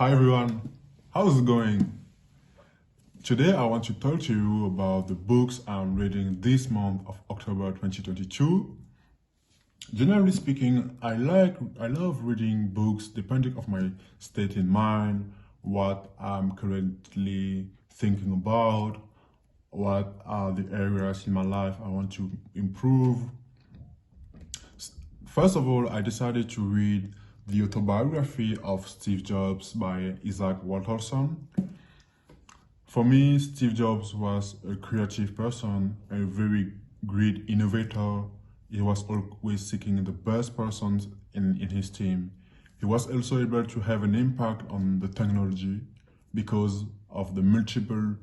Hi everyone, how's it going? Today I want to talk to you about the books I'm reading this month of October 2022. Generally speaking, I love reading books depending on my state in mind, what I'm currently thinking about, what are the areas in my life I want to improve. First of all, I decided to read the autobiography of Steve Jobs by Isaac Walterson. For me, Steve Jobs was a creative person, a very great innovator. He was always seeking the best persons in his team. He was also able to have an impact on the technology because of the multiple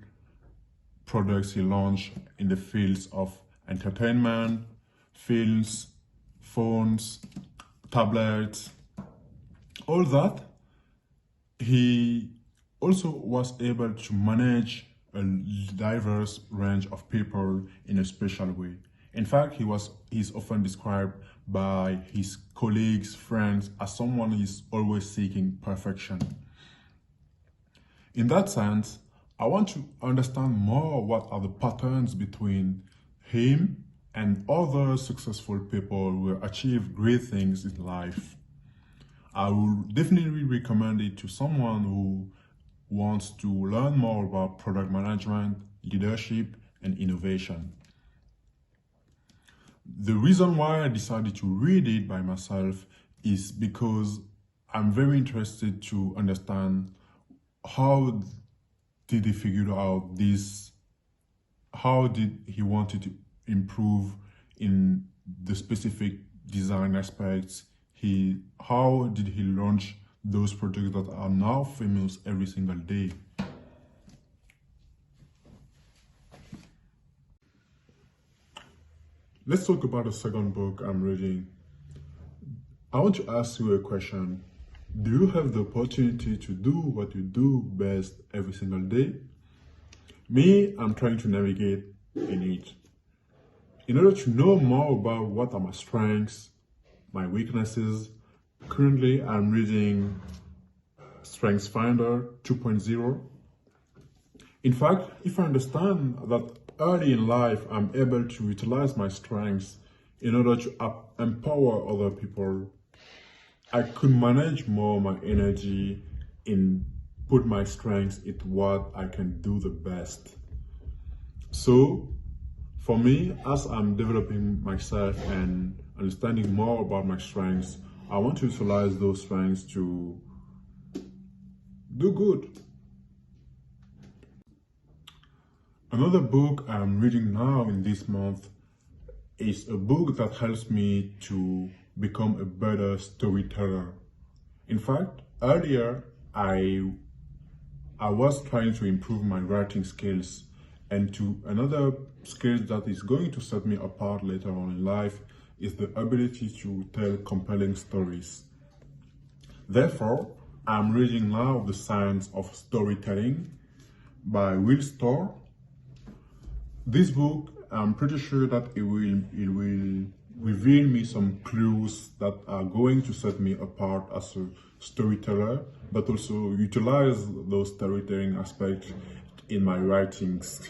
products he launched in the fields of entertainment, films, phones, tablets, all that. He also was able to manage a diverse range of people in a special way. In fact, he's often described by his colleagues, friends, as someone who's always seeking perfection. In that sense, I want to understand more what are the patterns between him and other successful people who achieve great things in life. I would definitely recommend it to someone who wants to learn more about product management, leadership, and innovation. The reason why I decided to read it by myself is because I'm very interested to understand how did he figure out this, how did he wanted to improve in the specific design aspects, how did he launch those products that are now famous every single day. Let's talk about the second book I'm reading. I want to ask you a question. Do you have the opportunity to do what you do best every single day? Me, I'm trying to navigate in it. In order to know more about what are my strengths, my weaknesses, currently I'm reading Strengths Finder 2.0. In fact, if I understand that early in life I'm able to utilize my strengths in order to empower other people, I could manage more my energy in put my strengths into what I can do the best. So for me, as I'm developing myself and understanding more about my strengths, I want to utilize those strengths to do good. Another book I'm reading now in this month is a book that helps me to become a better storyteller. In fact, earlier I was trying to improve my writing skills, and to another skill that is going to set me apart later on in life is the ability to tell compelling stories. Therefore, I'm reading now The Science of Storytelling by Will Storr. This book, I'm pretty sure that it will reveal me some clues that are going to set me apart as a storyteller, but also utilize those storytelling aspects in my writings.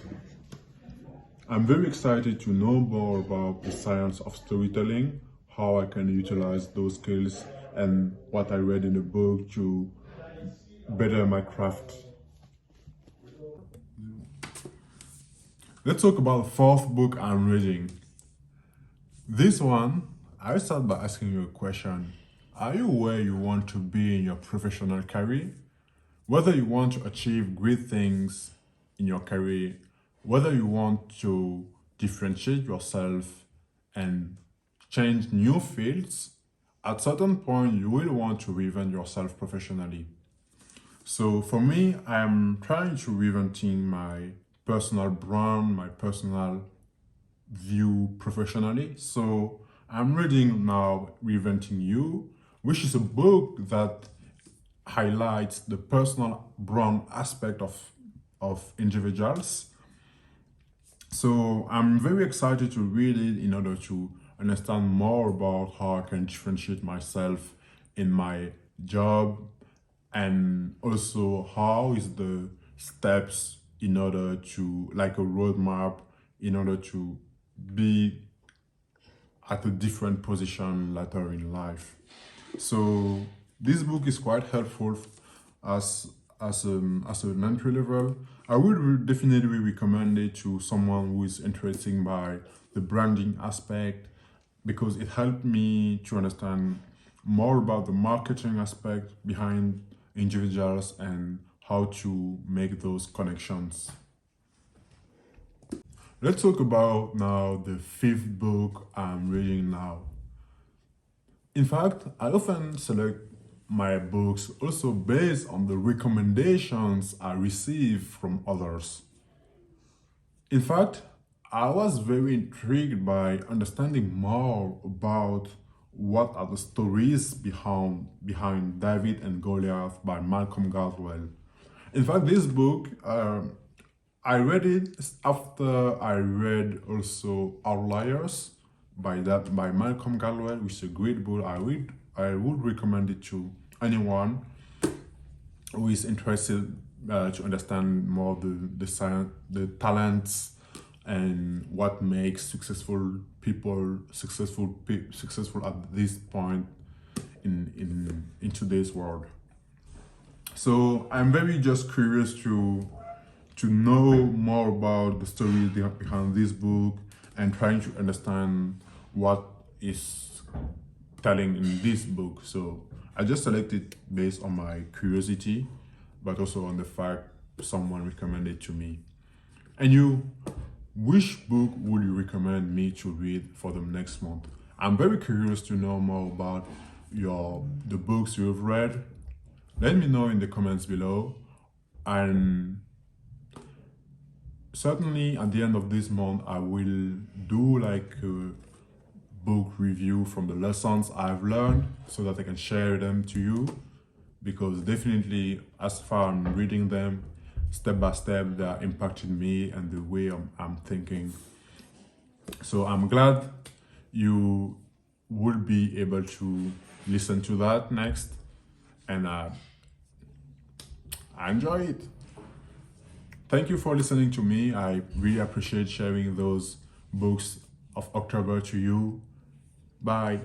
I'm very excited to know more about the science of storytelling, how I can utilize those skills, and what I read in the book to better my craft. Let's talk about the fourth book I'm reading. This one, I start by asking you a question. Are you where you want to be in your professional career? Whether you want to achieve great things in your career, whether you want to differentiate yourself and change new fields, at certain point you will want to reinvent yourself professionally. So for me, I'm trying to reinventing my personal brand, my personal view professionally. So I'm reading now Reinventing You, which is a book that highlights the personal brand aspect of individuals. So I'm very excited to read it in order to understand more about how I can differentiate myself in my job and also how is the steps in order to, like a roadmap, in order to be at a different position later in life. So this book is quite helpful as as an entry level. I would definitely recommend it to someone who is interested by the branding aspect, because it helped me to understand more about the marketing aspect behind individuals and how to make those connections. Let's talk about now the fifth book I'm reading now. In fact, I often select my books also based on the recommendations I receive from others. In fact, I was very intrigued by understanding more about what are the stories behind David and Goliath by Malcolm Gladwell. In fact, this book, I read it after I read also Outliers by Malcolm Gladwell, which is a great book. I would recommend it to anyone who is interested to understand more the science, the talents, and what makes successful people successful at this point in today's world. So I'm very just curious to know more about the story behind this book and trying to understand what is telling in this book. So I just selected based on my curiosity, but also on the fact someone recommended to me. And you, which book would you recommend me to read for the next month? I'm very curious to know more about the books you've read. Let me know in the comments below. And certainly at the end of this month, I will do like a book review from the lessons I've learned so that I can share them to you, because definitely as far I'm reading them step by step, they are impacting me and the way I'm thinking. So I'm glad you will be able to listen to that next, and I enjoy it. Thank you for listening to me. I really appreciate sharing those books of October to you. Bye.